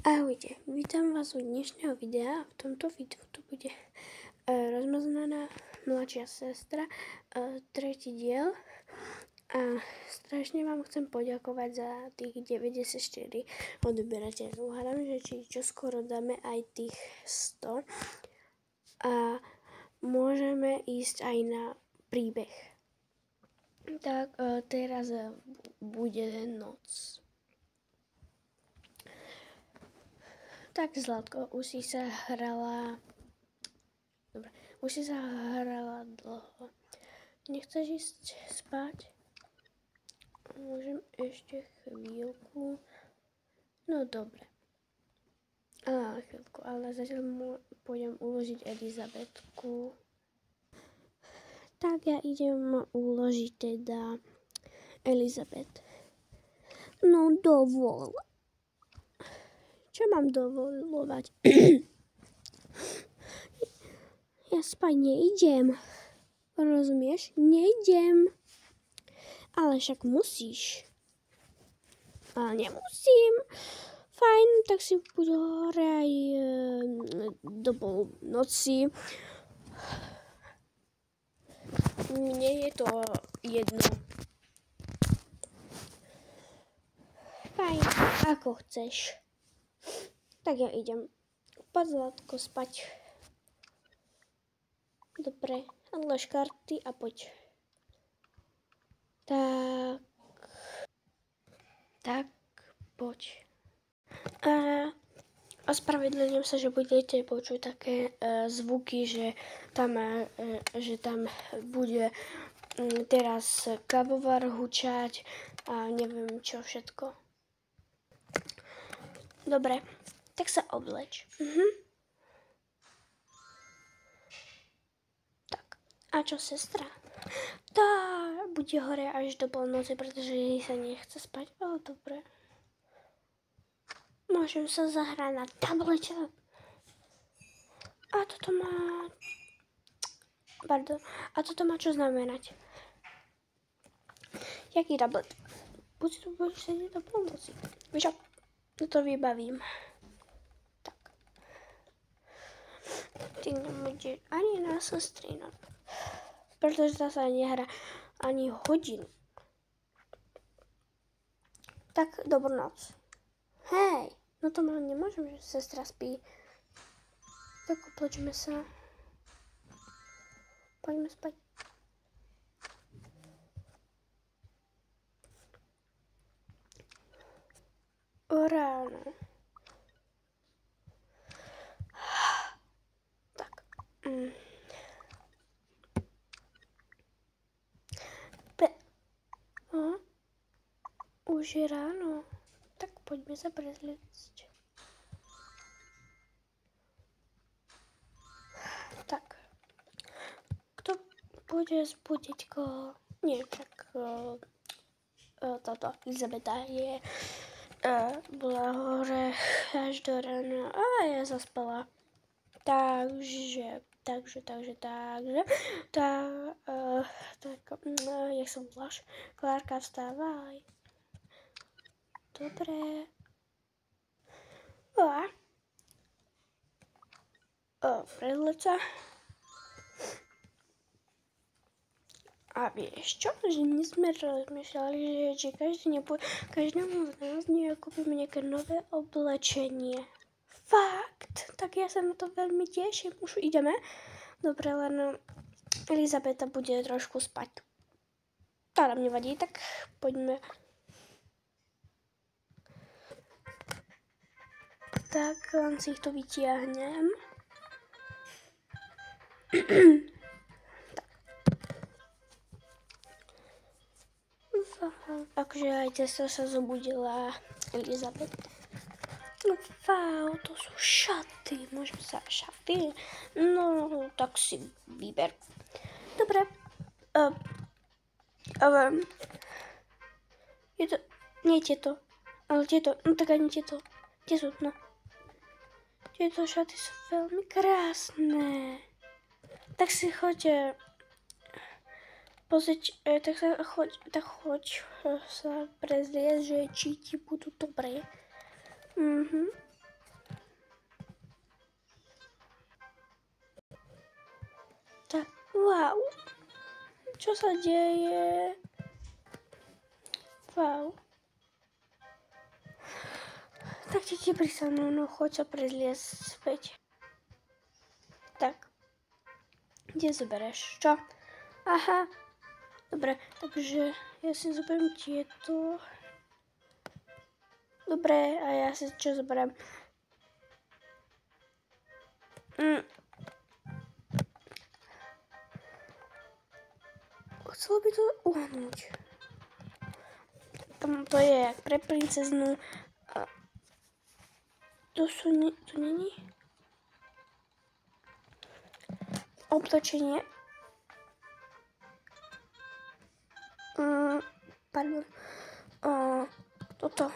Ahojte, vítam vás u dnešného videa. V tomto videu tu bude rozmaznaná mladšia sestra, tretí diel. A strašne vám chcem poďakovať za tých 94 odberateľov. Hádam, že či čoskoro dáme aj tých 100 a môžeme ísť aj na príbeh. Tak teraz bude noc. Tak Zlatko, už si sa hrala... Dobre, už si sa hrala dlho. Nechceš ísť spať? Môžem ešte chvíľku. No dobre. Chvíľku, ale zatiaľ pôjdem uložiť Elizabetku. Tak ja idem uložiť teda Elizabet. No dovol. Čo mám dovolovať? Ja spať neidem. Rozumieš? Neidem. Ale však musíš. Ale nemusím. Fajn, tak si buď hore aj do polnoci. Mne je to jedno. Fajn, ako chceš. Tak ja idem. Poď Zlatko spať. Dobre, odlož karty a poď. Tak, poď. Ospravedlňujem sa, že budete počuť také zvuky, že tam bude teraz kávovar hučať a neviem čo všetko. Dobre, tak sa obleč. Tak, a čo sestra? Tá bude hore až do polnoci, pretože jej sa nechce spať, ale dobre. Môžem sa zahrať na tablete. A toto má čo znamenať? Jaký tablet? Buď tu budeš sedieť do polnoci. Víš čo? To vybavím. Tak. Ty nebudeš ani na sestrinu. Pretože tá sa nehrá ani hodinu. Tak, dobrú noc. Hej, no to nemôžem, že sestra spí. Tak oblečme sa. Poďme spať. O ráno. Tak. Už je ráno. Tak poďme sa prezliecť. Tak. Kto bude zbudiť koho? Nie, tak táto Elizabeta bola hore až do rána a ja zaspala. Takže, jak som voláš? Klárka, vstávaj. Dobre. Prezleď sa. A vieš čo? Že my sme rozmýšľali, že každému z nás kúpime nejaké nové oblečenie. Fakt? Tak ja sa na to veľmi teším. Už ideme? Dobre, len Elizabeta bude trošku spať. To nám nevadí, tak poďme. Tak len si ich to vytiahnem. Akože aj cesta sa zobudila Elizabeta. No wow, to sú šaty. Môžem sa šaty? No, tak si vyber. Dobre. Je to... Nie tieto. Ale tieto. No tak ani tieto. Tie sú, no. Tieto šaty sú veľmi krásne. Tak si choď pozrieť, tak choď sa prezrieť, že či ti budú dobré. Wow. Čo sa deje? Wow. Tak ti prísam, no choď sa prezliesť späť. Tak. Kde zoberieš? Čo? Aha. Dobre, takže ja si zoberiem tieto. Dobre, a ja si čo zoberiem? Chcela by to uhnúť. To je pre princeznu. To není? Obtočenie. Pardon. Toto.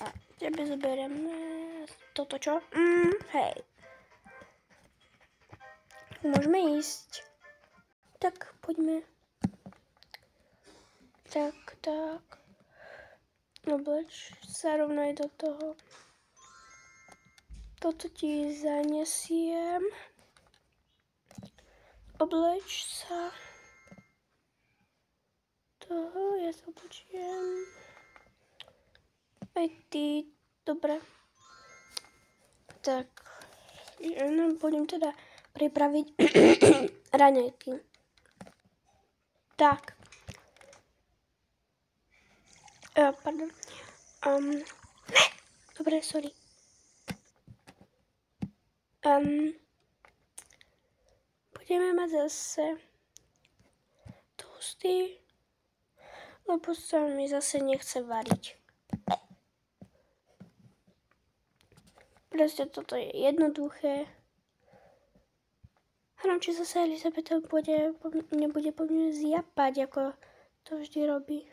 A tebe zoberiem toto čo? Hej. Môžeme ísť. Tak, poďme. Tak. Obleč sa rovno aj do toho. Toto ti zanesiem. Obleč sa. Toho, ja sa oblečiem. Aj ty, dobre. Tak, ja budem teda pripraviť raňajky. Tak. Pardon. Dobre, sorry. Budeme mať zase toasty, lebo sa mi zase nechce variť. Proste toto je jednoduché. Hľadám, či zase Elizabeta nebude po mne zjapať, ako to vždy robí.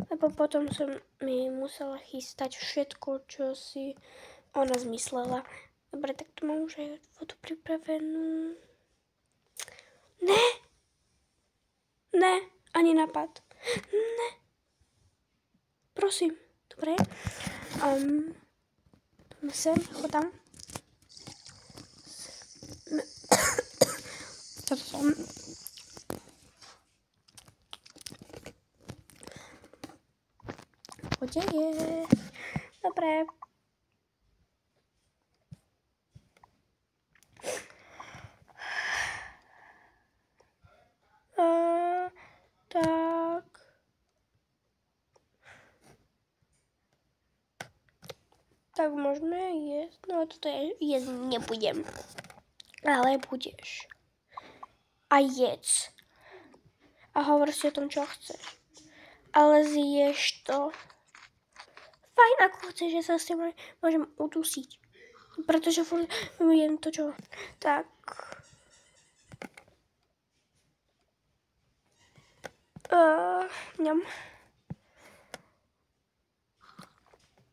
Lebo potom som mi musela chystať všetko, čo si ona zmyslela. Dobre, tak tu mám už aj vodu pripravenú. Ne, ani nápad. Ne. Prosím, dobre. Sem, chodám. Toto som. Podeje. Dobre. Tak. Tak môžeme jesť. No toto jesť nebudem. Ale budeš. A jedz. A hovor si o tom, čo chceš. Ale zješ to. Fajn, ako chceš, že sa s tým môžem udusiť. Pretože furt jem to, čo... Tak. Ňam.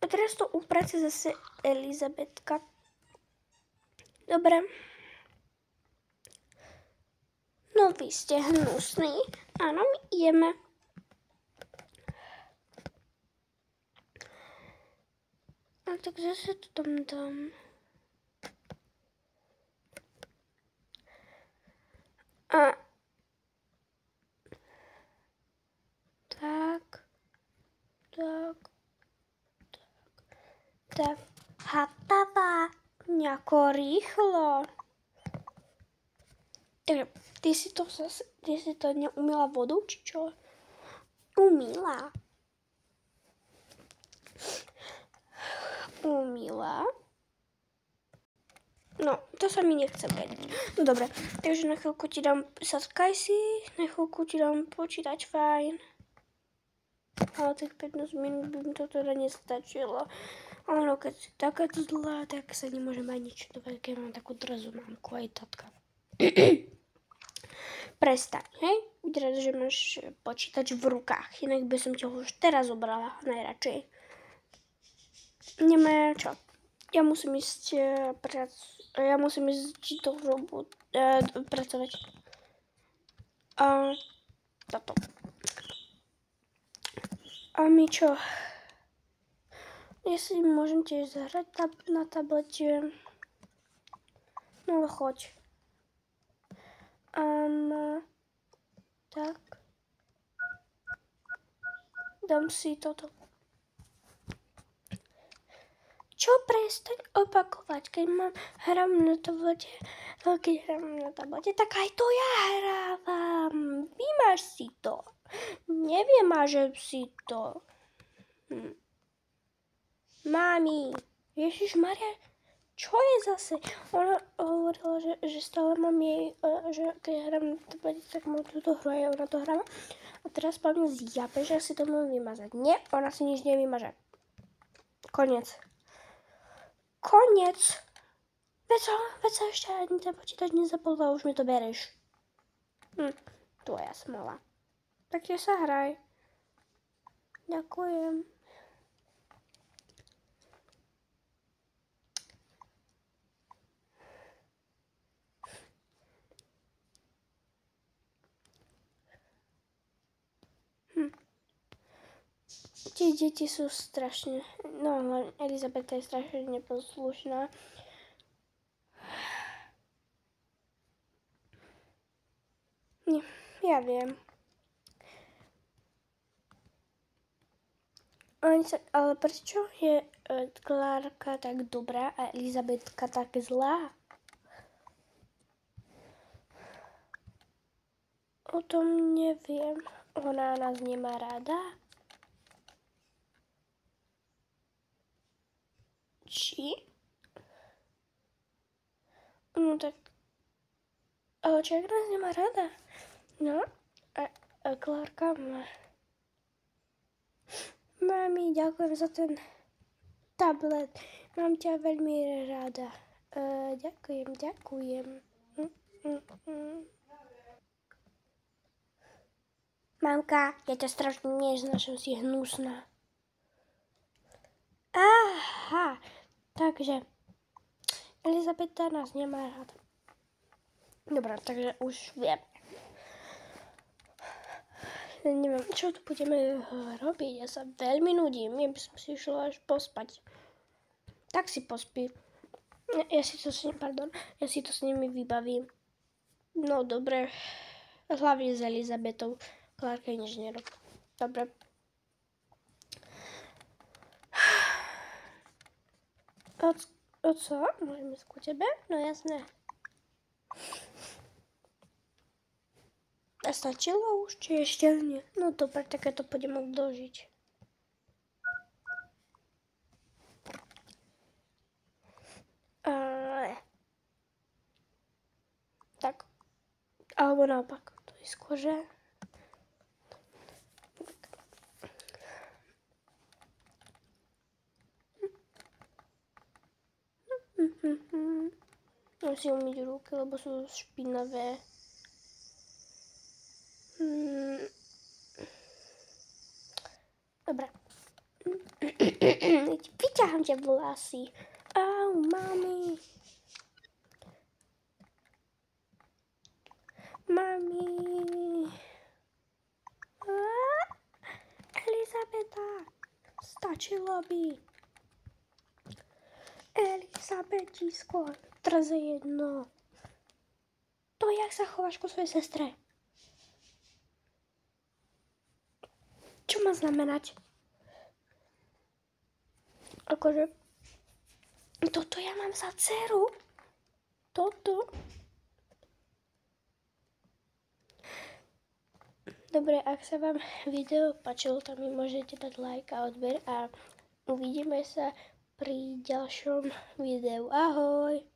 A teraz to uprace zase Elizabetka. Dobre. No vy ste hnusní. Áno, my jeme. A tak zase to tam dám. A tak. Hatava. Nejako rýchlo. Takže ty si to neumila vodou, či čo? Umila. No, to sa mi nechce vedieť. No dobre, takže na chvíľku ti dám saskaj si, na chvíľku ti dám počítať, fajn. Ale tých 15 minút by mi to teda nestačilo. Ale keď si taká zlá, tak sa nemôžem ani nič dovať, keď mám takú drzú mamku aj tatka. Prestaň, hej? Vyzerá, že máš počítač v rukách, inak by som ťa už teraz zobrala najradšej. Nemá čo. Ja musím ísť do pracovať. Toto. A my čo? Ja si môžem tiež zahrať na tablete. No choď. Tak. Dám si toto. Čo prestaň opakovať, keď hram na tablete, tak aj to ja hrávam. Vymaž si to. Nevymažem si to. Mami, Ježišmaria, čo je zase? Ona hovorila, že stále mám jej, že keď hram na tablete, tak mám túto hru a ona to hráva. A teraz po mne zjape, že si to mám vymazať. Nie, ona si nič nevymaže. Koniec. Veď sa ešte ani ten počítač nezapol a už mi to bereš. Tvoja smala. Tak sa hraj. Ďakujem. Tie deti sú strašne, Elizabeta je strašne neposlušná. Ja viem. Ale prečo je Klárka tak dobrá a Elizabetka tak zlá? O tom neviem. Ona nás nemá rada? Či? No tak... Ale čo ak nás nemá rada? No, a Klárka má... Mami, ďakujem za ten tablet. Mám ťa veľmi rada. Ďakujem. Mamka, ja ťa strašne neznašam, si hnusná. Aha, takže Elizabeta nás nemá rada. Dobre, takže už viem. Neviem, čo tu budeme robiť. Ja sa veľmi nudím. Ja by som si išla až pospať. Tak si pospí. Ja si to s nimi vybavím. No dobre. Hlavne s Elizabetou. Klárka nič nerobí. Dobre. Co? Môžeme ísť ku tebe? No jasné. A stačilo už, či ešte nie? No dobre, tak ja to budem odložiť. Tak. Alebo naopak. To je skôr, že... Musím si umyť ruky, lebo sú špinavé. Dobre. Vyťahám ťa vlasy. Au, mami. Elizabeta. Stačilo by. Elizabetisko. Trze jedno. To, jak sa chováš ku svojej sestre. Čo má znamenať? Akože... Toto ja mám za dceru? Toto? Dobre, ak sa vám video páčilo, tak mi môžete dať like a odber a uvidíme sa pri ďalšom videu. Ahoj!